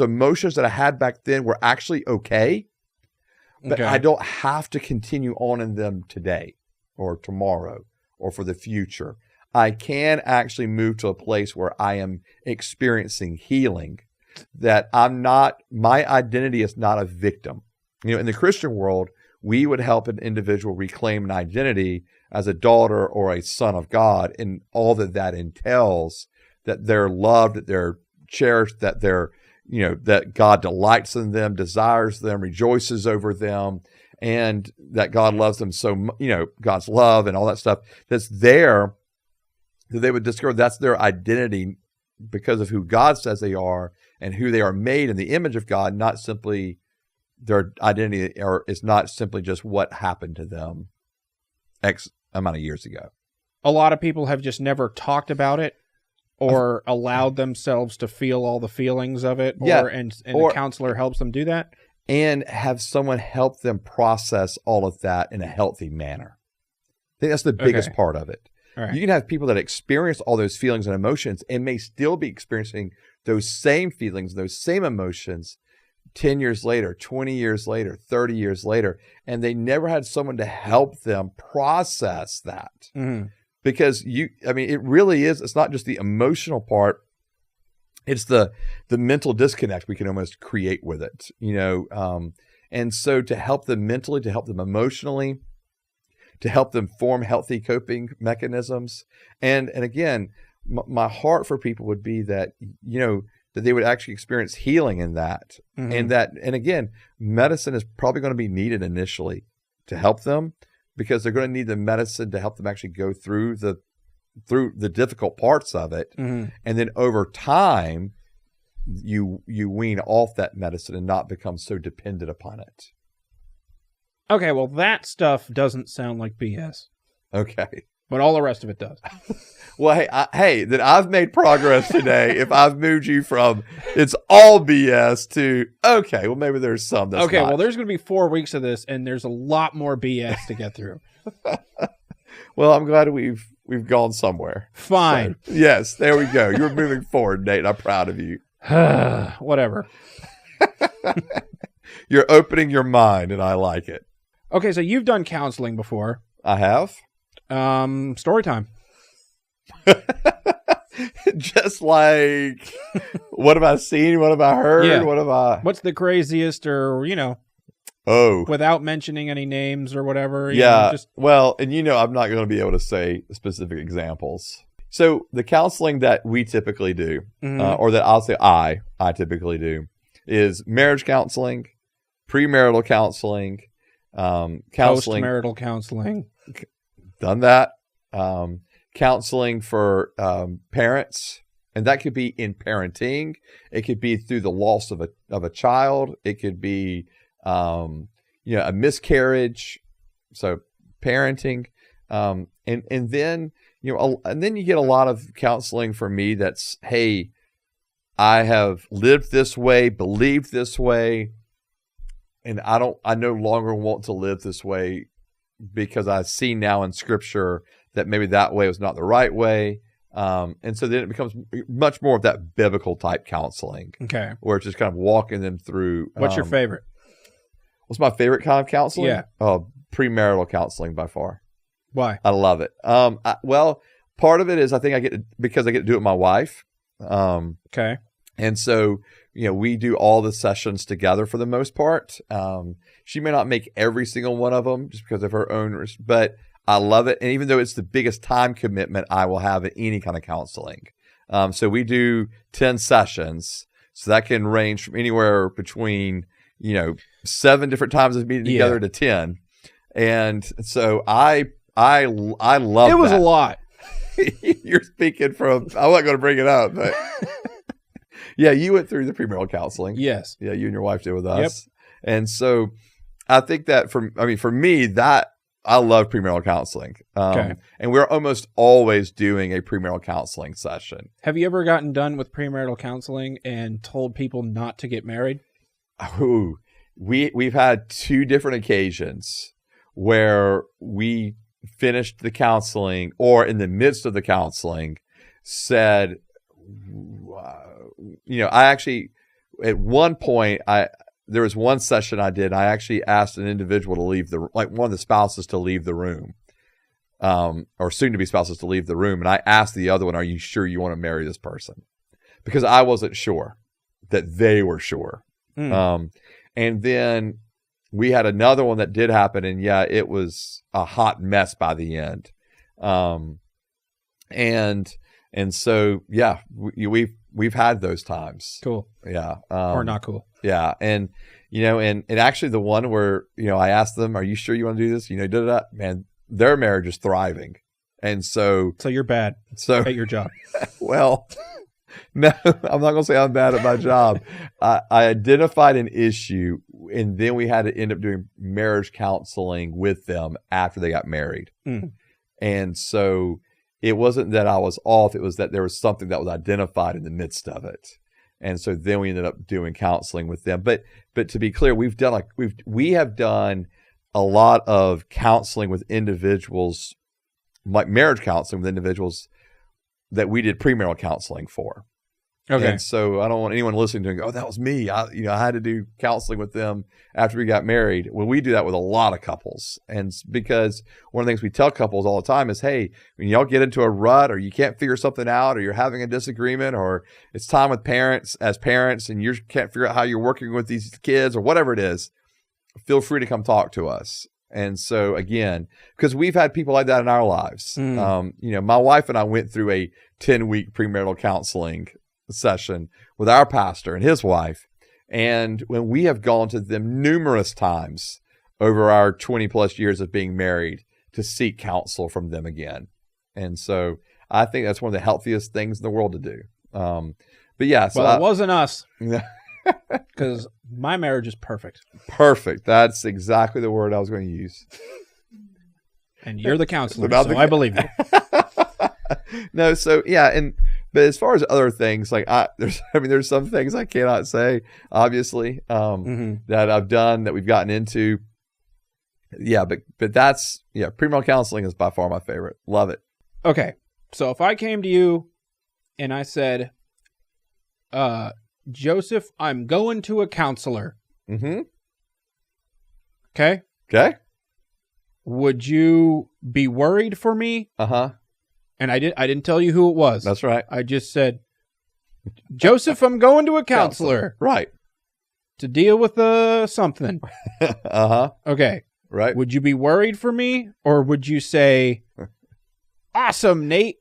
emotions that I had back then were actually okay, but I don't have to continue on in them today or tomorrow or for the future. I can actually move to a place where I am experiencing healing, that my identity is not a victim. In the Christian world, we would help an individual reclaim an identity as a daughter or a son of God, and all that entails, that they're loved, that they're cherished, that that God delights in them, desires them, rejoices over them, and that God loves them so, God's love and all that stuff that's there, that they would discover that's their identity because of who God says they are and who they are made in the image of God, not simply their identity, or is not simply just what happened to them X amount of years ago. A lot of people have just never talked about it or allowed themselves to feel all the feelings of it, and the counselor helps them do that. And have someone help them process all of that in a healthy manner. I think that's the biggest part of it. Right. You can have people that experience all those feelings and emotions and may still be experiencing those same feelings, those same emotions 10 years later, 20 years later, 30 years later, and they never had someone to help them process that. Mm-hmm. Because it really is, it's not just the emotional part, it's the mental disconnect we can almost create with it, and so to help them mentally, to help them emotionally, to help them form healthy coping mechanisms. And again, my heart for people would be that, that they would actually experience healing in that. Mm-hmm. And again, medicine is probably going to be needed initially to help them, because they're going to need the medicine to help them actually go through the difficult parts of it. Mm-hmm. And then over time, you wean off that medicine and not become so dependent upon it. Okay, well, that stuff doesn't sound like BS. Okay. But all the rest of it does. Well, then I've made progress today. If I've moved you from it's all BS to, okay, well, maybe there's some that's okay, not. well, there's going to be 4 weeks of this, and there's a lot more BS to get through. Well, I'm glad we've gone somewhere. Fine. So, yes, there we go. You're moving forward, Nate. I'm proud of you. Whatever. You're opening your mind, and I like it. Okay, so you've done counseling before. I have. Story time. Just like, what have I seen? What have I heard? Yeah. What's the craziest, or, without mentioning any names or whatever? Well, and I'm not going to be able to say specific examples. So the counseling that we typically do, mm-hmm. Or that I'll say I typically do, is marriage counseling, premarital counseling, counseling, post-marital counseling. Done that. Counseling for parents, and that could be in parenting. It could be through the loss of a child. It could be a miscarriage. So parenting, and then and then you get a lot of counseling for me that's, hey, I have lived this way, believed this way, and I no longer want to live this way because I see now in Scripture that maybe that way was not the right way. And so then it becomes much more of that biblical type counseling. Okay. Where it's just kind of walking them through. What's your favorite? What's my favorite kind of counseling? Yeah. Premarital counseling by far. Why? I love it. Well, part of it is I think because I get to do it with my wife. Okay. And so, we do all the sessions together for the most part. She may not make every single one of them just because of her own, but I love it. And even though it's the biggest time commitment I will have in any kind of counseling. So we do 10 sessions. So that can range from anywhere between, 7 different times of meeting together to 10. And so I love it. It was that. a lot. You're speaking from, I'm not going to bring it up, but yeah, you went through the premarital counseling. Yes. Yeah, you and your wife did with us. Yep. And so I think that for me, that I love premarital counseling. Okay. And we're almost always doing a premarital counseling session. Have you ever gotten done with premarital counseling and told people not to get married? Ooh, we've had 2 different occasions where we finished the counseling, or in the midst of the counseling said, I actually, at one point, there was one session I did. I actually asked an individual to leave one of the spouses to leave the room, or soon to be spouses to leave the room. And I asked the other one, "Are you sure you want to marry this person?" Because I wasn't sure that they were sure. And then we had another one that did happen, and it was a hot mess by the end. And so, we've had those times. Cool. Yeah. Or not cool. Yeah. And, and actually the one where, I asked them, "Are you sure you want to do this?" Man, their marriage is thriving. And so you're bad at your job. Well, no, I'm not going to say I'm bad at my job. I identified an issue, and then we had to end up doing marriage counseling with them after they got married. And so it wasn't that I was off. It was that there was something that was identified in the midst of it. And so then we ended up doing counseling with them. But to be clear, we have done a lot of counseling with individuals, like marriage counseling with individuals that we did premarital counseling for. Okay. And so I don't want anyone listening to go, "Oh, that was me. I had to do counseling with them after we got married." Well, we do that with a lot of couples. And because one of the things we tell couples all the time is, hey, when y'all get into a rut, or you can't figure something out, or you're having a disagreement, or it's time with parents, and you can't figure out how you're working with these kids, or whatever it is, feel free to come talk to us. And so again, because we've had people like that in our lives. My wife and I went through a 10-week premarital counseling session with our pastor and his wife. And when we have gone to them numerous times over our 20 plus years of being married to seek counsel from them again. And so I think that's one of the healthiest things in the world to do. But yeah, so it wasn't us. Because my marriage is perfect. Perfect. That's exactly the word I was going to use. And you're the counselor, so I believe you. No, so yeah, but as far as other things, like there's some things I cannot say, obviously, that I've done, that we've gotten into. Yeah, but that's, premarital counseling is by far my favorite. Love it. Okay, so if I came to you and I said, "Joseph, I'm going to a counselor." Okay? Okay. Would you be worried for me? And I didn't tell you who it was. That's right. I just said, "Joseph, I'm going to a counselor." Right. To deal with something. Okay. Right. Would you be worried for me, or would you say, "Awesome, Nate.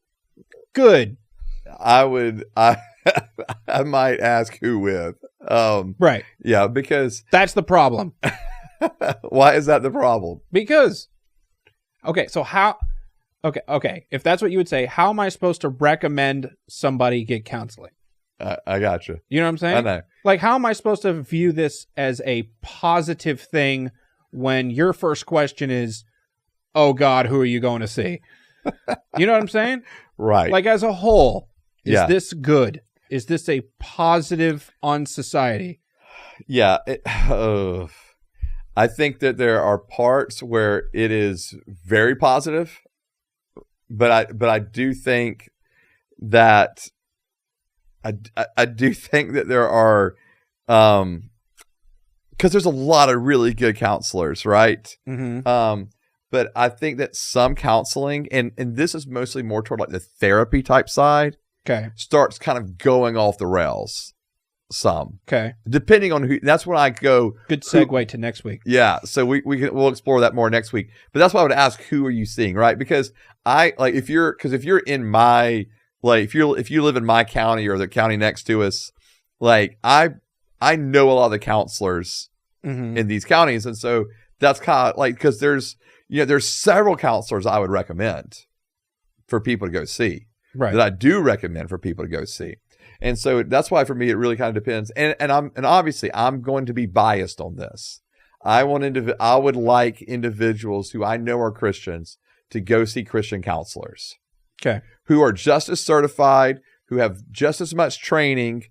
Good"? I would. I might ask who with. Right. Yeah, because that's the problem. Why is that the problem? Because, okay, so how? Okay. If that's what you would say, how am I supposed to recommend somebody get counseling? I got you. You know what I'm saying? I know. Like, how am I supposed to view this as a positive thing when your first question is, "Oh God, who are you going to see?" You know what I'm saying? Right. Like, as a whole, is this good? Is this a positive on society? Yeah. I think that there are parts where it is very positive, but I do think that I do think that there are, because there's a lot of really good counselors, right? But I think that some counseling, and this is mostly more toward like the therapy type side, starts kind of going off the rails some. Okay. Depending on who, that's when I go. Good segue to next week. Yeah. So we'll explore that more next week. But that's why I would ask, who are you seeing, right? Because if you're in my, like, if you live in my county or the county next to us, like I know a lot of the counselors in these counties. And so that's kind of like, because there's several counselors I would recommend for people to go see. Right. That I do recommend for people to go see. And so that's why for me, it really kind of depends. And obviously I'm going to be biased on this. I would like individuals who I know are Christians to go see Christian counselors. Okay. Who are just as certified, who have just as much training,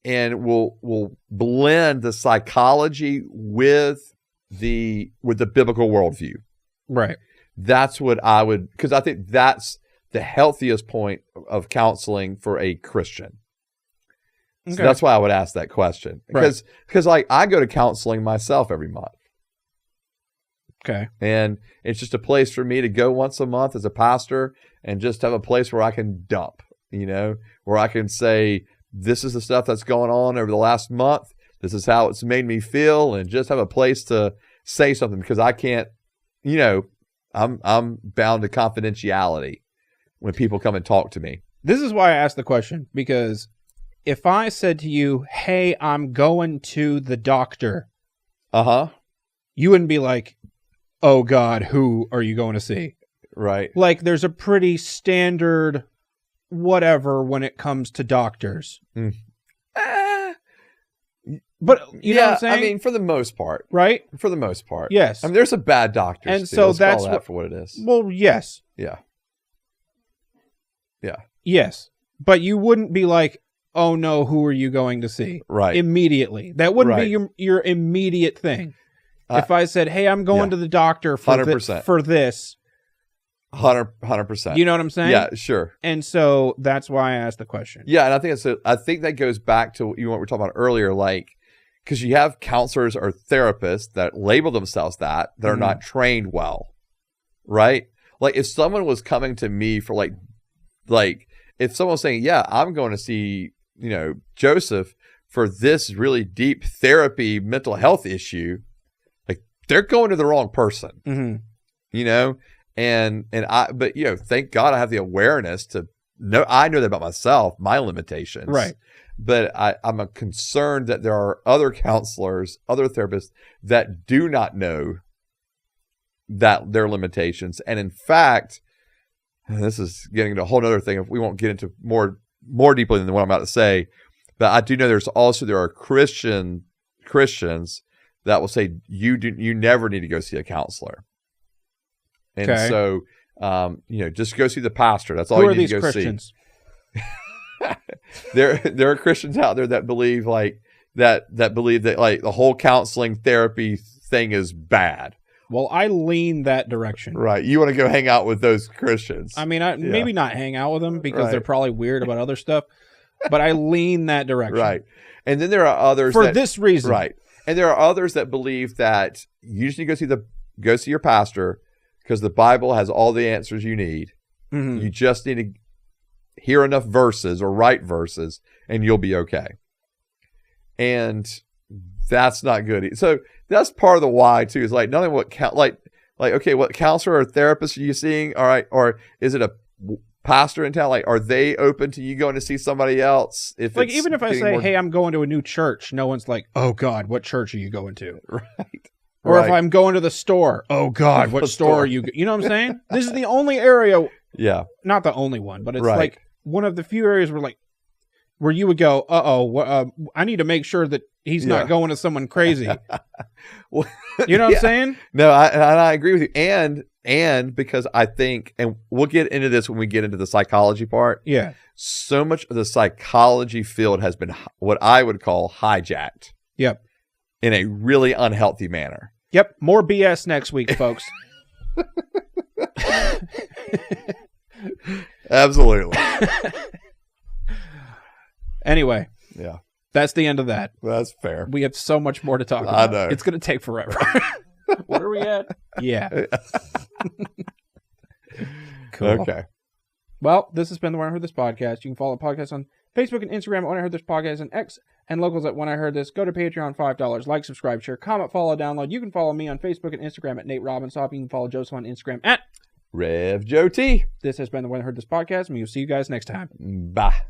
and will blend the psychology with the biblical worldview. Right. That's what I would, because I think that's the healthiest point of counseling for a Christian. Okay. So that's why I would ask that question. Because like I go to counseling myself every month. Okay. And it's just a place for me to go once a month as a pastor and just have a place where I can dump, where I can say, this is the stuff that's going on over the last month. This is how it's made me feel, and just have a place to say something, because I can't, I'm bound to confidentiality when people come and talk to me. This is why I asked the question, because if I said to you, hey, I'm going to the doctor, you wouldn't be like, oh God, who are you going to see? Right. Like, there's a pretty standard whatever when it comes to doctors. But you know what I'm saying? I mean, for the most part. Right? For the most part. Yes. I mean, there's some bad doctors, and too. So Let's that's call that for what it is. Well, yes. Yeah. Yeah. Yes. But you wouldn't be like, oh no, who are you going to see? Right. Immediately. That wouldn't be your immediate thing. If I said, hey, I'm going to the doctor for 100%. For this. 100%. You know what I'm saying? Yeah, sure. And so that's why I asked the question. Yeah, and I think that goes back to what we were talking about earlier, like, because you have counselors or therapists that label themselves that are not trained well, right? Like, if someone was coming to me for like if someone was saying, yeah, I'm going to see, Joseph for this really deep therapy mental health issue, like, they're going to the wrong person, but thank God I have the awareness to know. I know that about myself, my limitations, right? But I'm concerned that there are other counselors, other therapists that do not know that their limitations, and in fact, and this is getting into a whole other thing. We won't get into more deeply than what I'm about to say, but I do know there are Christians that will say you never need to go see a counselor. And so, just go see the pastor. That's all you need to go Christians? See. There are Christians out there that believe that believe that like the whole counseling therapy thing is bad. Well, I lean that direction. Right. You want to go hang out with those Christians. I mean, maybe not hang out with them because they're probably weird about other stuff, but I lean that direction. Right. And then there are others for this reason. Right. And there are others that believe that you just need to go see your pastor because the Bible has all the answers you need. Mm-hmm. You just need to hear enough verses or write verses and you'll be okay. And that's not good. So that's part of the why too. Is like not only what counselor or therapist are you seeing? All right, or is it a pastor in town? Like, are they open to you going to see somebody else? Even if I say, hey, I'm going to a new church, no one's like, oh God, what church are you going to? Right. Or if I'm going to the store, oh God, what store are you? You know what I'm saying? This is the only area. Yeah. Not the only one, but it's like one of the few areas where you would go, I need to make sure that he's not going to someone crazy. Well, you know what I'm saying? No, I agree with you. And because I think, and we'll get into this when we get into the psychology part. Yeah. So much of the psychology field has been what I would call hijacked. Yep. In a really unhealthy manner. Yep. More BS next week, folks. Absolutely. Anyway. Yeah. That's the end of that. That's fair. We have so much more to talk about. I know. It's going to take forever. What are we at? Yeah. Cool. Okay. Well, this has been the When I Heard This podcast. You can follow the podcast on Facebook and Instagram at When I Heard This podcast, and X and locals at When I Heard This. Go to Patreon, $5. Like, subscribe, share, comment, follow, download. You can follow me on Facebook and Instagram at Nate Robinsoff. You can follow Joseph on Instagram at Rev Joe T. This has been the When I Heard This podcast, and we'll see you guys next time. Bye.